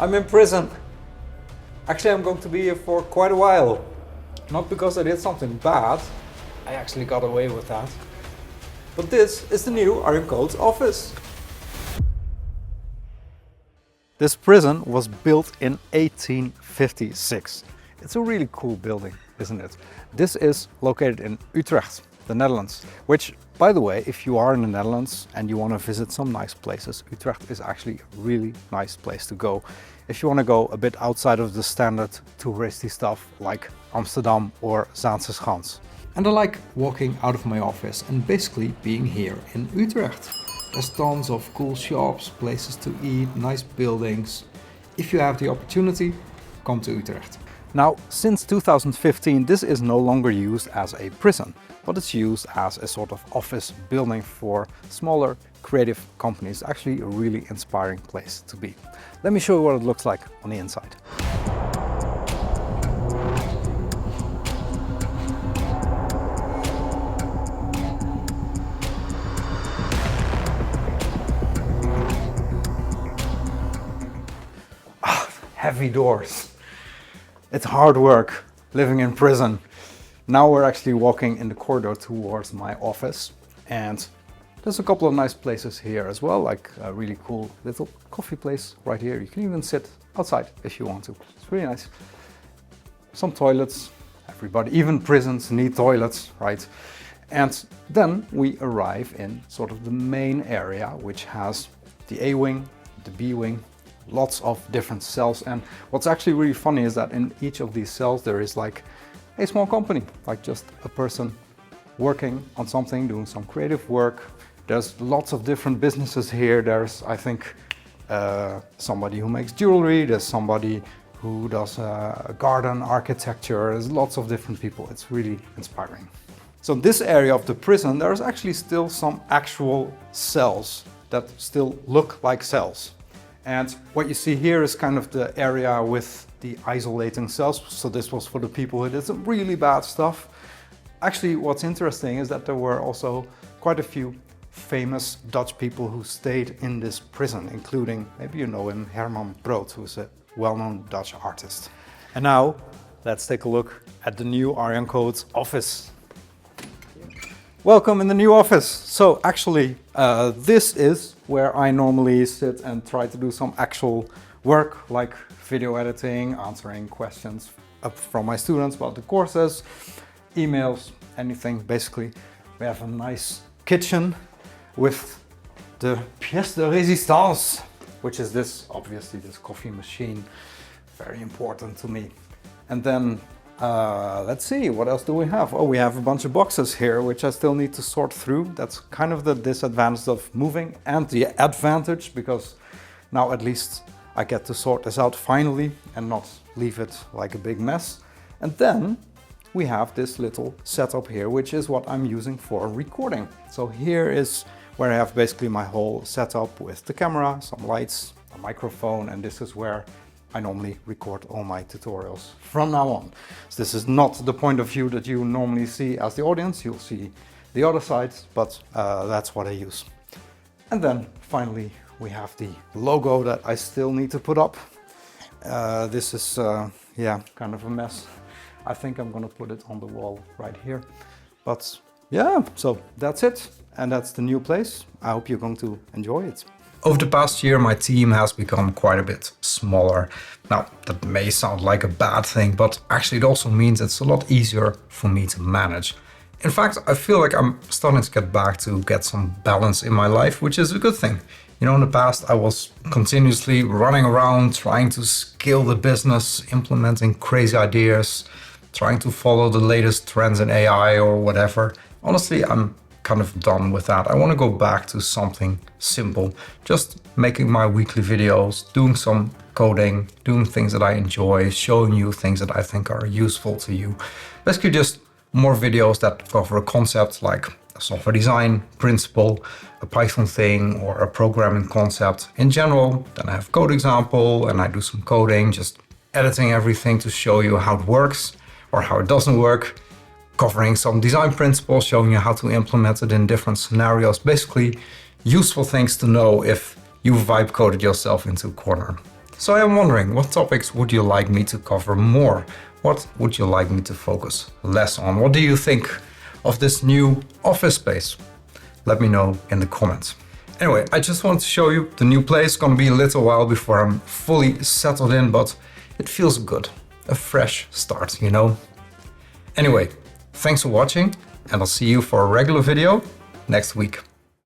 I'm in prison. Actually, I'm going to be here for quite a while. Not because I did something bad. I actually got away with that. But this is the new ArjanCodes office. This prison was built in 1856. It's a really cool building, isn't it? This is located in Utrecht, the Netherlands, which, by the way, if you are in the Netherlands and you want to visit some nice places, Utrecht is actually a really nice place to go. If you want to go a bit outside of the standard touristy stuff like Amsterdam or Zaanse Schans. And I like walking out of my office and basically being here in Utrecht. There's tons of cool shops, places to eat, nice buildings. If you have the opportunity, come to Utrecht. Now, since 2015, this is no longer used as a prison, but it's used as a sort of office building for smaller creative companies. Actually a really inspiring place to be. Let me show you what it looks like on the inside. Heavy doors. It's hard work living in prison. Now we're actually walking in the corridor towards my office, and there's a couple of nice places here as well, like a really cool little coffee place right here. You can even sit outside if you want to. It's really nice. Some toilets. Everybody, even prisons need toilets, right? And then we arrive in sort of the main area, which has the A wing, the B wing, lots of different cells. And what's actually really funny is that in each of these cells there is like a small company, like just a person working on something, doing some creative work. There's lots of different businesses here. There's, I think, somebody who makes jewelry, there's somebody who does garden architecture. There's lots of different people. It's really inspiring. So in this area of the prison, there's actually still some actual cells that still look like cells. And what you see here is kind of the area with the isolating cells. So this was for the people who did some really bad stuff. Actually, what's interesting is that there were also quite a few famous Dutch people who stayed in this prison, including, maybe you know him, Herman Brood, who's a well-known Dutch artist. And now, let's take a look at the new ArjanCodes office. Welcome in the new office. So actually, this is where I normally sit and try to do some actual work, like video editing, answering questions from my students about the courses, emails, anything basically. We have a nice kitchen with the pièce de résistance, which is this, obviously this coffee machine, very important to me. And then let's see, what else do we have? Oh, we have a bunch of boxes here, which I still need to sort through. That's kind of the disadvantage of moving, and the advantage, because now at least I get to sort this out finally and not leave it like a big mess. And then we have this little setup here, which is what I'm using for recording. So here is where I have basically my whole setup with the camera, some lights, a microphone, and this is where I normally record all my tutorials from now on. So this is not the point of view that you normally see as the audience. You'll see the other side, but that's what I use. And then finally we have the logo that I still need to put up. This is, yeah, kind of a mess. I think I'm gonna put it on the wall right here. But yeah, so that's it. And that's the new place. I hope you're going to enjoy it. Over the past year, my team has become quite a bit smaller. Now, that may sound like a bad thing, but actually it also means it's a lot easier for me to manage. In fact, I feel like I'm starting to get back to get some balance in my life, which is a good thing. You know, in the past, I was continuously running around, trying to scale the business, implementing crazy ideas, trying to follow the latest trends in AI or whatever. Honestly, I'm kind of done with that. I want to go back to something simple, just making my weekly videos, doing some coding, doing things that I enjoy, showing you things that I think are useful to you. Basically just more videos that cover a concept like a software design principle, a Python thing, or a programming concept in general. Then I have code example and I do some coding, just editing everything to show you how it works or how it doesn't work. Covering some design principles, showing you how to implement it in different scenarios. Basically, useful things to know if you vibe coded yourself into a corner. So I am wondering, what topics would you like me to cover more? What would you like me to focus less on? What do you think of this new office space? Let me know in the comments. Anyway, I just want to show you the new place. It's gonna be a little while before I'm fully settled in, but it feels good. A fresh start, you know? Anyway, thanks for watching, and I'll see you for a regular video next week.